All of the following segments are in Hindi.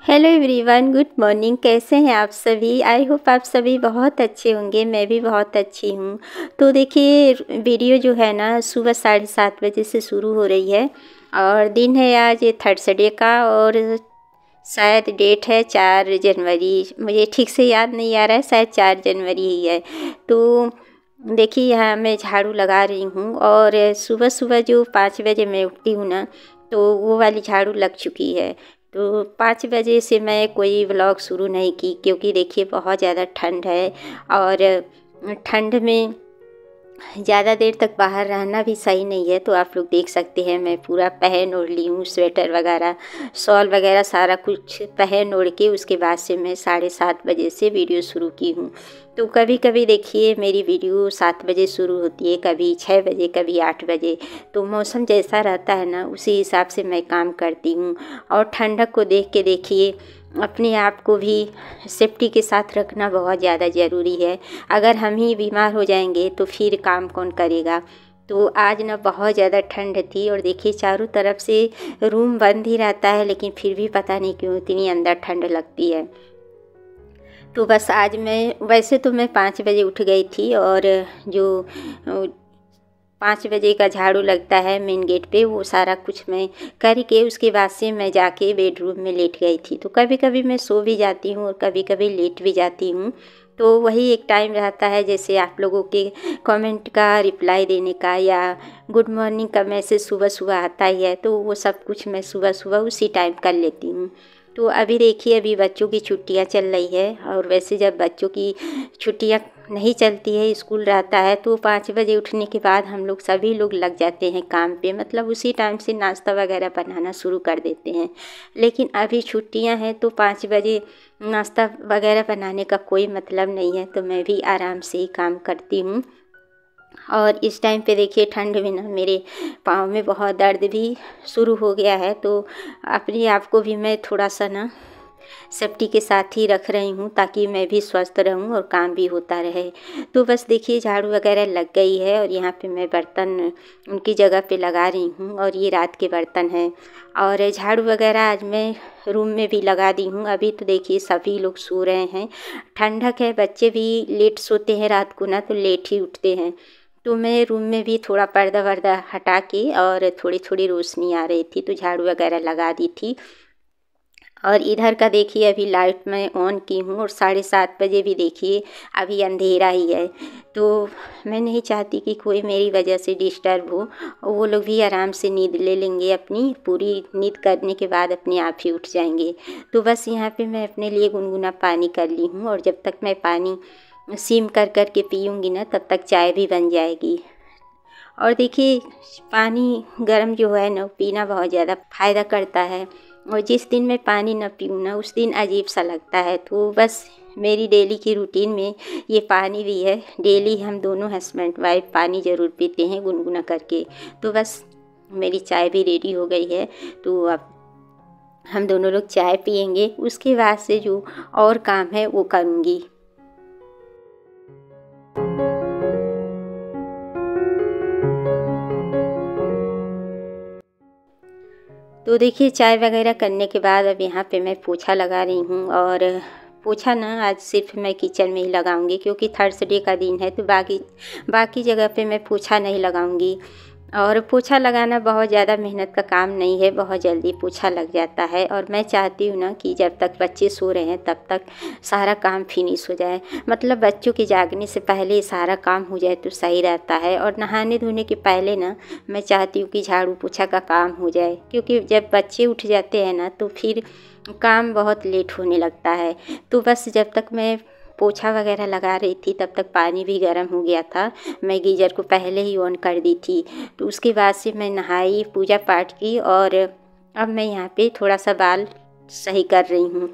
Hello everyone, good morning. कैसे हैं आप सभी? आई होप आप सभी बहुत अच्छे होंगे। मैं भी बहुत अच्छी हूँ। तो देखिए, वीडियो जो है ना सुबह 7:30 बजे से शुरू हो रही है और दिन है आज थर्सडे का और शायद डेट है 4 जनवरी। मुझे ठीक से याद नहीं आ रहा है, शायद 4 जनवरी ही है। तो देखिए, यहाँ मैं झाड़ू लगा रही हूँ और सुबह सुबह जो 5 बजे मैं उठती हूँ ना, तो वो वाली झाड़ू लग चुकी है। तो 5 बजे से मैं कोई व्लॉग शुरू नहीं की, क्योंकि देखिए बहुत ज़्यादा ठंड है और ठंड में ज़्यादा देर तक बाहर रहना भी सही नहीं है। तो आप लोग देख सकते हैं, मैं पूरा पहन ओढ़ ली हूँ, स्वेटर वगैरह, शॉल वगैरह सारा कुछ पहन ओढ़ के उसके बाद से मैं 7:30 बजे से वीडियो शुरू की हूँ। तो कभी कभी देखिए मेरी वीडियो 7 बजे शुरू होती है, कभी 6 बजे, कभी 8 बजे। तो मौसम जैसा रहता है ना, उसी हिसाब से मैं काम करती हूँ। और ठंडक को देख के देखिए, अपने आप को भी सेफ्टी के साथ रखना बहुत ज़्यादा ज़रूरी है। अगर हम ही बीमार हो जाएंगे तो फिर काम कौन करेगा। तो आज ना बहुत ज़्यादा ठंड थी और देखिए चारों तरफ से रूम बंद ही रहता है, लेकिन फिर भी पता नहीं क्यों इतनी अंदर ठंड लगती है। तो बस आज मैं, वैसे तो मैं 5 बजे उठ गई थी और जो 5 बजे का झाड़ू लगता है मेन गेट पे, वो सारा कुछ मैं करके उसके बाद से मैं जाके बेडरूम में लेट गई थी। तो कभी कभी मैं सो भी जाती हूँ और कभी कभी लेट भी जाती हूँ। तो वही एक टाइम रहता है, जैसे आप लोगों के कमेंट का रिप्लाई देने का या गुड मॉर्निंग का मैसेज सुबह सुबह आता ही है, तो वो सब कुछ मैं सुबह सुबह उसी टाइम कर लेती हूँ। तो अभी देखिए, अभी बच्चों की छुट्टियाँ चल रही है और वैसे जब बच्चों की छुट्टियाँ नहीं चलती है, स्कूल रहता है, तो 5 बजे उठने के बाद हम लोग सभी लोग लग जाते हैं काम पे। मतलब उसी टाइम से नाश्ता वगैरह बनाना शुरू कर देते हैं। लेकिन अभी छुट्टियां हैं तो 5 बजे नाश्ता वगैरह बनाने का कोई मतलब नहीं है, तो मैं भी आराम से ही काम करती हूँ। और इस टाइम पे देखिए ठंड में ना मेरे पाँव में बहुत दर्द भी शुरू हो गया है। तो अपने आप को भी मैं थोड़ा सा ना सेफ्टी के साथ ही रख रही हूँ, ताकि मैं भी स्वस्थ रहूँ और काम भी होता रहे। तो बस देखिए झाड़ू वगैरह लग गई है और यहाँ पे मैं बर्तन उनकी जगह पे लगा रही हूँ और ये रात के बर्तन हैं। और झाड़ू वगैरह आज मैं रूम में भी लगा दी हूँ। अभी तो देखिए सभी लोग सो रहे हैं, ठंडक है, बच्चे भी लेट सोते हैं रात को ना, तो लेट ही उठते हैं। तो मैं रूम में भी थोड़ा पर्दा वर्दा हटा के और थोड़ी थोड़ी रोशनी आ रही थी तो झाड़ू वगैरह लगा दी थी। और इधर का देखिए अभी लाइट मैं ऑन की हूँ और 7:30 बजे भी देखिए अभी अंधेरा ही है। तो मैं नहीं चाहती कि कोई मेरी वजह से डिस्टर्ब हो, वो लोग भी आराम से नींद ले लेंगे, अपनी पूरी नींद करने के बाद अपने आप ही उठ जाएंगे। तो बस यहाँ पे मैं अपने लिए गुनगुना पानी कर ली हूँ और जब तक मैं पानी सिम कर कर के पीऊँगी ना, तब तक चाय भी बन जाएगी। और देखिए पानी गर्म जो है ना, पीना बहुत ज़्यादा फ़ायदा करता है। और जिस दिन मैं पानी न पीऊँ ना, उस दिन अजीब सा लगता है। तो बस मेरी डेली की रूटीन में ये पानी भी है। डेली हम दोनों हस्बैंड वाइफ पानी ज़रूर पीते हैं गुनगुना करके। तो बस मेरी चाय भी रेडी हो गई है, तो अब हम दोनों लोग चाय पियेंगे, उसके बाद से जो और काम है वो करूँगी। तो देखिए चाय वगैरह करने के बाद अब यहाँ पे मैं पोछा लगा रही हूँ। और पोछा ना आज सिर्फ मैं किचन में ही लगाऊंगी, क्योंकि थर्सडे का दिन है, तो बाकी जगह पे मैं पोछा नहीं लगाऊंगी। और पोछा लगाना बहुत ज़्यादा मेहनत का काम नहीं है, बहुत जल्दी पोछा लग जाता है। और मैं चाहती हूँ ना कि जब तक बच्चे सो रहे हैं तब तक सारा काम फिनिश हो जाए। मतलब बच्चों के जागने से पहले सारा काम हो जाए तो सही रहता है। और नहाने धोने के पहले ना मैं चाहती हूँ कि झाड़ू पोछा का काम हो जाए, क्योंकि जब बच्चे उठ जाते हैं ना तो फिर काम बहुत लेट होने लगता है। तो बस जब तक मैं पोछा वगैरह लगा रही थी तब तक पानी भी गर्म हो गया था। मैं गीज़र को पहले ही ऑन कर दी थी। तो उसके बाद से मैं नहाई, पूजा पाठ की और अब मैं यहाँ पे थोड़ा सा बाल सही कर रही हूँ।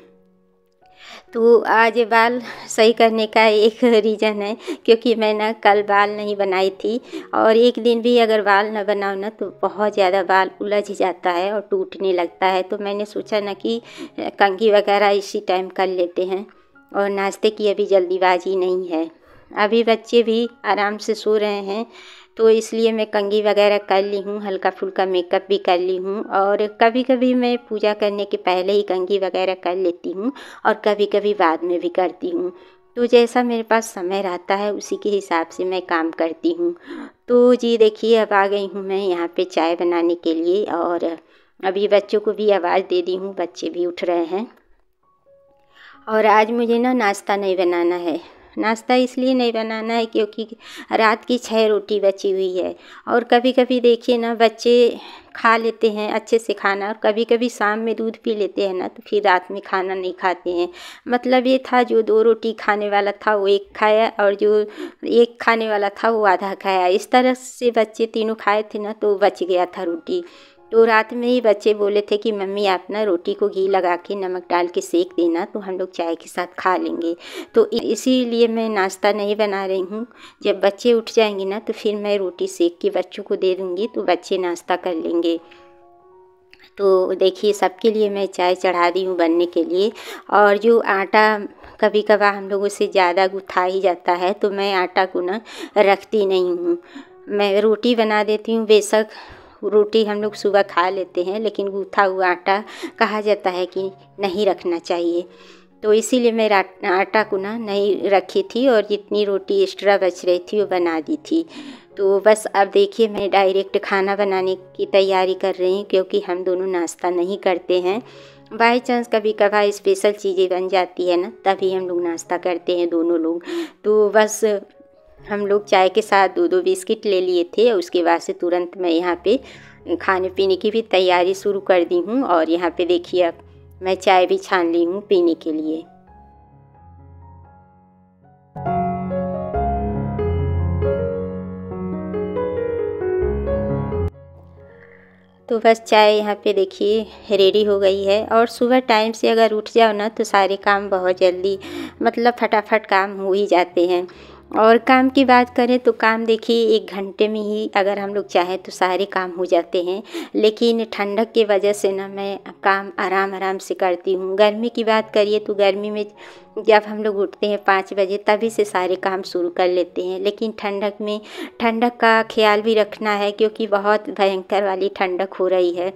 तो आज बाल सही करने का एक रीज़न है, क्योंकि मैं ना कल बाल नहीं बनाई थी। और एक दिन भी अगर बाल ना बनाओ ना तो बहुत ज़्यादा बाल उलझ जाता है और टूटने लगता है। तो मैंने सोचा ना कि कंघी वगैरह इसी टाइम कर लेते हैं। और नाश्ते की अभी जल्दीबाजी नहीं है, अभी बच्चे भी आराम से सो रहे हैं। तो इसलिए मैं कंघी वगैरह कर ली हूँ, हल्का फुल्का मेकअप भी कर ली हूँ। और कभी कभी मैं पूजा करने के पहले ही कंघी वगैरह कर लेती हूँ और कभी कभी बाद में भी करती हूँ। तो जैसा मेरे पास समय रहता है उसी के हिसाब से मैं काम करती हूँ। तो जी देखिए, अब आ गई हूँ मैं यहाँ पे चाय बनाने के लिए और अभी बच्चों को भी आवाज़ दे दी हूँ, बच्चे भी उठ रहे हैं। और आज मुझे ना नाश्ता नहीं बनाना है। नाश्ता इसलिए नहीं बनाना है क्योंकि रात की 6 रोटी बची हुई है। और कभी कभी देखिए ना, बच्चे खा लेते हैं अच्छे से खाना, और कभी कभी शाम में दूध पी लेते हैं ना, तो फिर रात में खाना नहीं खाते हैं। मतलब ये था, जो 2 रोटी खाने वाला था वो 1 खाया, और जो 1 खाने वाला था वो आधा खाया। इस तरह से बच्चे तीनों खाए थे ना, तो बच गया था रोटी। तो रात में ही बच्चे बोले थे कि मम्मी आप ना रोटी को घी लगा के नमक डाल के सेक देना, तो हम लोग चाय के साथ खा लेंगे। तो इसीलिए मैं नाश्ता नहीं बना रही हूँ। जब बच्चे उठ जाएंगे ना, तो फिर मैं रोटी सेक के बच्चों को दे दूँगी, तो बच्चे नाश्ता कर लेंगे। तो देखिए, सबके लिए मैं चाय चढ़ा दी हूँ बनने के लिए। और जो आटा कभी कभार हम लोगों से ज़्यादा गुथा ही जाता है, तो मैं आटा को ना रखती नहीं हूँ। मैं रोटी बना देती हूँ। बेशक रोटी हम लोग सुबह खा लेते हैं, लेकिन गूथा हुआ आटा कहा जाता है कि नहीं रखना चाहिए। तो इसीलिए मैं आटा को ना नहीं रखी थी, और जितनी रोटी एक्स्ट्रा बच रही थी वो बना दी थी। तो बस अब देखिए, मैं डायरेक्ट खाना बनाने की तैयारी कर रही हूँ, क्योंकि हम दोनों नाश्ता नहीं करते हैं। बाई चांस कभी कभार स्पेशल चीज़ें बन जाती है ना, तभी हम लोग नाश्ता करते हैं दोनों लोग। तो बस हम लोग चाय के साथ 2-2 बिस्किट ले लिए थे, और उसके बाद से तुरंत मैं यहाँ पे खाने पीने की भी तैयारी शुरू कर दी हूँ। और यहाँ पे देखिए, अब मैं चाय भी छान ली हूँ पीने के लिए। तो बस चाय यहाँ पे देखिए रेडी हो गई है। और सुबह टाइम से अगर उठ जाओ ना, तो सारे काम बहुत जल्दी, मतलब फटाफट काम हो ही जाते हैं। और काम की बात करें तो काम देखिए 1 घंटे में ही अगर हम लोग चाहें तो सारे काम हो जाते हैं। लेकिन ठंडक की वजह से ना, मैं काम आराम आराम से करती हूँ। गर्मी की बात करिए तो गर्मी में जब हम लोग उठते हैं 5 बजे, तभी से सारे काम शुरू कर लेते हैं। लेकिन ठंडक में ठंडक का ख्याल भी रखना है, क्योंकि बहुत भयंकर वाली ठंडक हो रही है।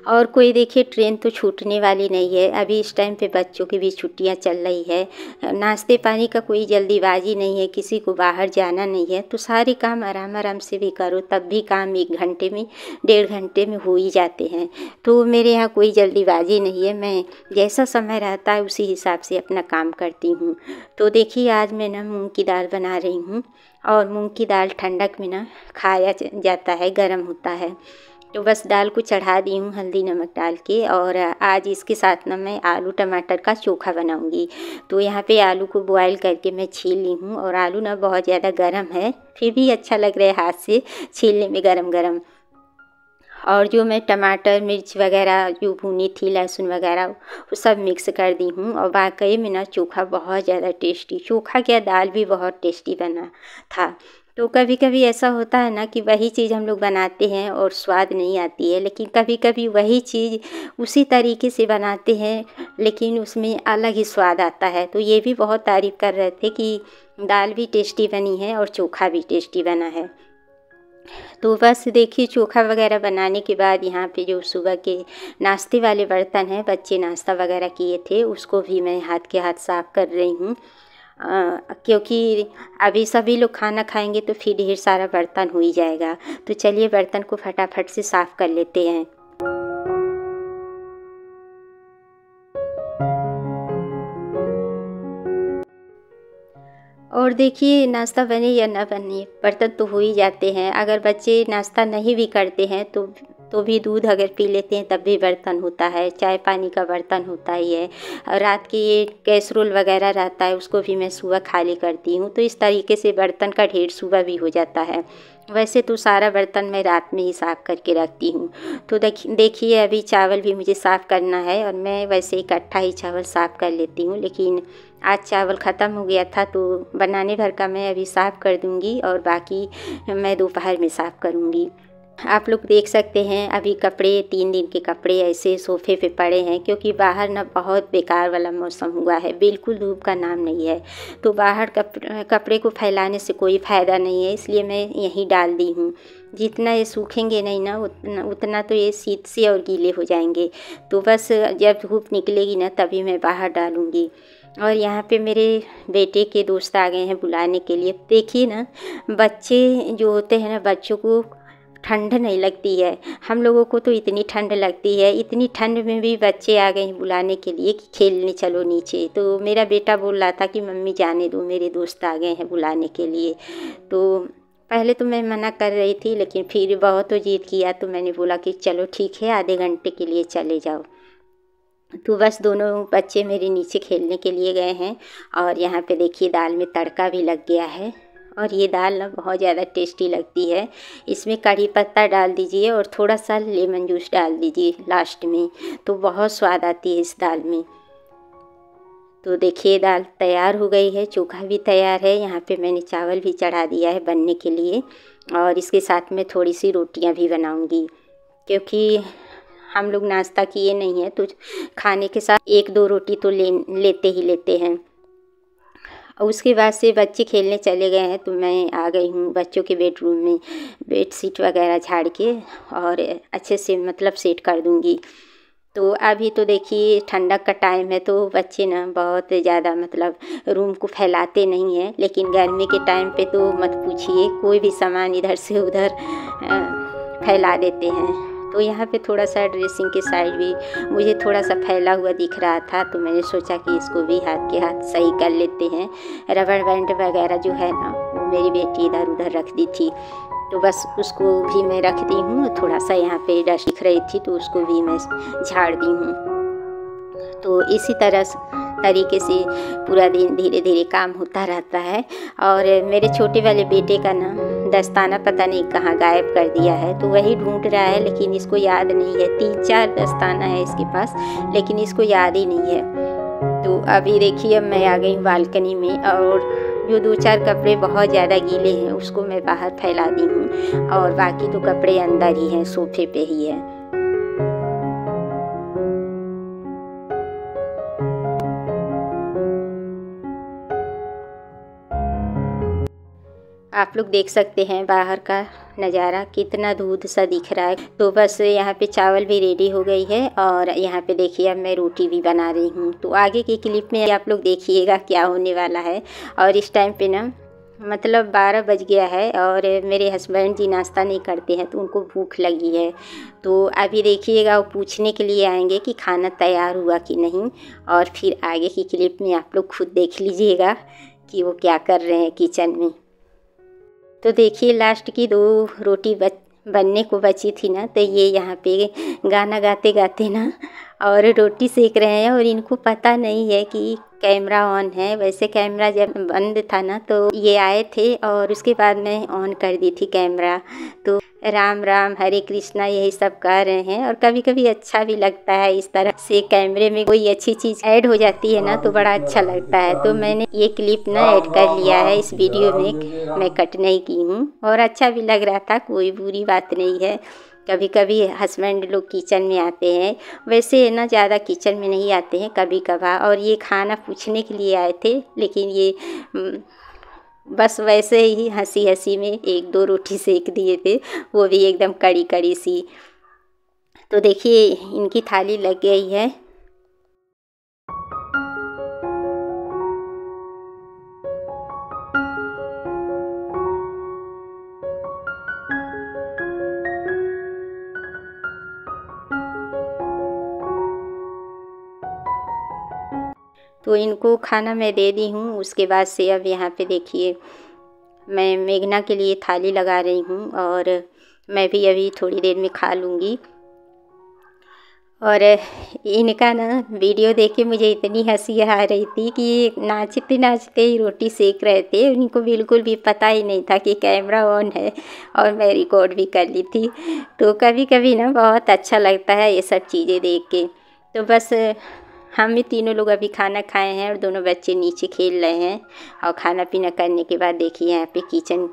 और कोई देखिए, ट्रेन तो छूटने वाली नहीं है। अभी इस टाइम पे बच्चों की भी छुट्टियां चल रही है। नाश्ते पानी का कोई जल्दीबाजी नहीं है, किसी को बाहर जाना नहीं है। तो सारे काम आराम आराम से भी करो, तब भी काम 1 घंटे में 1.5 घंटे में हो ही जाते हैं। तो मेरे यहाँ कोई जल्दीबाजी नहीं है। मैं जैसा समय रहता है उसी हिसाब से अपना काम करती हूँ। तो देखिए, आज मैं ना मूँग की दाल बना रही हूँ। और मूँग की दाल ठंडक में ना खाया जाता है, गर्म होता है। तो बस दाल को चढ़ा दी हूँ हल्दी नमक डाल के। और आज इसके साथ ना मैं आलू टमाटर का चोखा बनाऊँगी। तो यहाँ पे आलू को बॉयल करके मैं छील ली हूँ। और आलू ना बहुत ज़्यादा गर्म है, फिर भी अच्छा लग रहा है हाथ से छीलने में, गरम गरम। और जो मैं टमाटर मिर्च वगैरह जो भुनी थी, लहसुन वगैरह, वो सब मिक्स कर दी हूँ। और वाकई में ना चोखा बहुत ज़्यादा टेस्टी, चोखा क्या दाल भी बहुत टेस्टी बना था। तो कभी कभी ऐसा होता है ना कि वही चीज़ हम लोग बनाते हैं और स्वाद नहीं आती है, लेकिन कभी कभी वही चीज़ उसी तरीके से बनाते हैं, लेकिन उसमें अलग ही स्वाद आता है। तो ये भी बहुत तारीफ़ कर रहे थे कि दाल भी टेस्टी बनी है और चोखा भी टेस्टी बना है। तो बस देखिए, चोखा वगैरह बनाने के बाद यहाँ पे जो सुबह के नाश्ते वाले बर्तन हैं, बच्चे नाश्ता वगैरह किए थे, उसको भी मैं हाथ के हाथ साफ़ कर रही हूँ। क्योंकि अभी सभी लोग खाना खाएंगे तो फिर ढेर सारा बर्तन हो ही जाएगा। तो चलिए बर्तन को फटाफट से साफ़ कर लेते हैं। और देखिए, नाश्ता बने या ना बने, बर्तन तो हो ही जाते हैं। अगर बच्चे नाश्ता नहीं भी करते हैं तो भी दूध अगर पी लेते हैं तब भी बर्तन होता है, चाय पानी का बर्तन होता ही है। और रात के ये कैसरोल वगैरह रहता है, उसको भी मैं सुबह खाली करती हूँ। तो इस तरीके से बर्तन का ढेर सुबह भी हो जाता है। वैसे तो सारा बर्तन मैं रात में ही साफ़ करके रखती हूँ। तो देखिए, अभी चावल भी मुझे साफ़ करना है, और मैं वैसे इकट्ठा ही चावल साफ़ कर लेती हूँ। लेकिन आज चावल ख़त्म हो गया था, तो बनाने भर का मैं अभी साफ़ कर दूँगी, और बाकी मैं दोपहर में साफ़ करूँगी। आप लोग देख सकते हैं अभी कपड़े 3 दिन के कपड़े ऐसे सोफ़े पे पड़े हैं, क्योंकि बाहर ना बहुत बेकार वाला मौसम हुआ है, बिल्कुल धूप का नाम नहीं है। तो बाहर कपड़े को फैलाने से कोई फ़ायदा नहीं है, इसलिए मैं यहीं डाल दी हूँ। जितना ये सूखेंगे नहीं ना उतना तो ये शीत से और गीले हो जाएंगे। तो बस जब धूप निकलेगी ना तभी मैं बाहर डालूँगी। और यहाँ पे मेरे बेटे के दोस्त आ गए हैं बुलाने के लिए। देखिए ना, बच्चे जो होते हैं ना, बच्चों को ठंड नहीं लगती है, हम लोगों को तो इतनी ठंड लगती है। इतनी ठंड में भी बच्चे आ गए हैं बुलाने के लिए कि खेलने चलो नीचे। तो मेरा बेटा बोल रहा था कि मम्मी जाने दो, मेरे दोस्त आ गए हैं बुलाने के लिए। तो पहले तो मैं मना कर रही थी, लेकिन फिर बहुत तो जिद किया तो मैंने बोला कि चलो ठीक है, आधे घंटे के लिए चले जाओ। तो बस दोनों बच्चे मेरे नीचे खेलने के लिए गए हैं। और यहाँ पे देखिए दाल में तड़का भी लग गया है। और ये दाल ना बहुत ज़्यादा टेस्टी लगती है। इसमें कड़ी पत्ता डाल दीजिए और थोड़ा सा लेमन जूस डाल दीजिए लास्ट में, तो बहुत स्वाद आती है इस दाल में। तो देखिए दाल तैयार हो गई है, चोखा भी तैयार है। यहाँ पे मैंने चावल भी चढ़ा दिया है बनने के लिए। और इसके साथ में थोड़ी सी रोटियाँ भी बनाऊँगी, क्योंकि हम लोग नाश्ता किए नहीं हैं, तो खाने के साथ 1-2 रोटी तो लेते ही लेते हैं। और उसके बाद से बच्चे खेलने चले गए हैं, तो मैं आ गई हूँ बच्चों के बेडरूम में। बेडशीट वगैरह झाड़ के और अच्छे से मतलब सेट कर दूँगी। तो अभी तो देखिए ठंडक का टाइम है, तो बच्चे ना बहुत ज़्यादा मतलब रूम को फैलाते नहीं हैं। लेकिन गर्मी के टाइम पे तो मत पूछिए, कोई भी सामान इधर से उधर फैला देते हैं। तो यहाँ पे थोड़ा सा ड्रेसिंग के साइड भी मुझे थोड़ा सा फैला हुआ दिख रहा था, तो मैंने सोचा कि इसको भी हाथ के हाथ सही कर लेते हैं। रबड़ बैंड वगैरह जो है ना, वो मेरी बेटी इधर उधर रख दी थी, तो बस उसको भी मैं रख दी हूँ। थोड़ा सा यहाँ पे डस्ट दिख रही थी, तो उसको भी मैं झाड़ दी हूँ। तो इसी तरीके से पूरा दिन धीरे धीरे काम होता रहता है। और मेरे छोटे वाले बेटे का ना दस्ताना पता नहीं कहाँ गायब कर दिया है, तो वही ढूंढ रहा है, लेकिन इसको याद नहीं है। 3-4 दस्ताना है इसके पास, लेकिन इसको याद ही नहीं है। तो अभी देखिए अब मैं आ गई बालकनी में, और जो 2-4 कपड़े बहुत ज़्यादा गीले हैं उसको मैं बाहर फैला दी हूँ, और बाकी तो कपड़े अंदर ही हैं, सोफे पे ही है। आप लोग देख सकते हैं बाहर का नज़ारा कितना दूध सा दिख रहा है। तो बस यहाँ पे चावल भी रेडी हो गई है, और यहाँ पे देखिए अब मैं रोटी भी बना रही हूँ। तो आगे की क्लिप में आप लोग देखिएगा क्या होने वाला है। और इस टाइम पे ना मतलब 12 बज गया है, और मेरे हस्बैंड जी नाश्ता नहीं करते हैं, तो उनको भूख लगी है। तो अभी देखिएगा वो पूछने के लिए आएंगे कि खाना तैयार हुआ कि नहीं। और फिर आगे की क्लिप में आप लोग खुद देख लीजिएगा कि वो क्या कर रहे हैं किचन में। तो देखिए लास्ट की 2 रोटी बनने को बची थी ना, तो ये यहाँ पे गाना गाते गाते ना और रोटी सेक रहे हैं। और इनको पता नहीं है कि कैमरा ऑन है। वैसे कैमरा जब बंद था ना तो ये आए थे, और उसके बाद मैं ऑन कर दी थी कैमरा। तो राम राम हरे कृष्णा यही सब कह रहे हैं। और कभी कभी अच्छा भी लगता है, इस तरह से कैमरे में कोई अच्छी चीज़ ऐड हो जाती है ना तो बड़ा अच्छा लगता है। तो मैंने ये क्लिप ना ऐड कर लिया है इस वीडियो में, मैं कट नहीं की हूँ, और अच्छा भी लग रहा था, कोई बुरी बात नहीं है। कभी कभी हस्बैंड लोग किचन में आते हैं, वैसे ना ज़्यादा किचन में नहीं आते हैं, कभी कभार। और ये खाना पूछने के लिए आए थे, लेकिन ये बस वैसे ही हंसी हंसी में 1-2 रोटी सेक दिए थे, वो भी एकदम कड़ी कड़ी सी। तो देखिए इनकी थाली लग गई है। तो इनको खाना मैं दे दी हूँ। उसके बाद से अब यहाँ पे देखिए मैं मेघना के लिए थाली लगा रही हूँ, और मैं भी अभी थोड़ी देर में खा लूँगी। और इनका ना वीडियो देख के मुझे इतनी हंसी आ रही थी कि नाचते नाचते ही रोटी सेक रहे थे। उनको बिल्कुल भी पता ही नहीं था कि कैमरा ऑन है, और मैं रिकॉर्ड भी कर ली थी। तो कभी कभी ना बहुत अच्छा लगता है ये सब चीज़ें देख के। तो बस हम भी तीनों लोग अभी खाना खाए हैं, और दोनों बच्चे नीचे खेल रहे हैं। और खाना पीना करने के बाद देखिए यहाँ पे किचन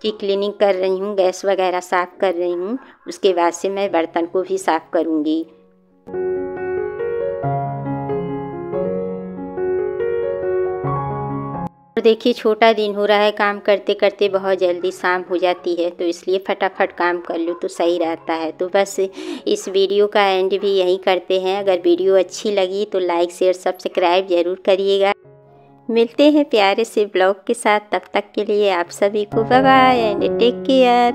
की क्लीनिंग कर रही हूँ, गैस वगैरह साफ़ कर रही हूँ। उसके बाद से मैं बर्तन को भी साफ़ करूँगी। और देखिए छोटा दिन हो रहा है, काम करते करते बहुत जल्दी शाम हो जाती है, तो इसलिए फटाफट काम कर लूँ तो सही रहता है। तो बस इस वीडियो का एंड भी यहीं करते हैं। अगर वीडियो अच्छी लगी तो लाइक शेयर सब्सक्राइब ज़रूर करिएगा। मिलते हैं प्यारे से ब्लॉग के साथ, तब तक के लिए आप सभी को bye bye and take care.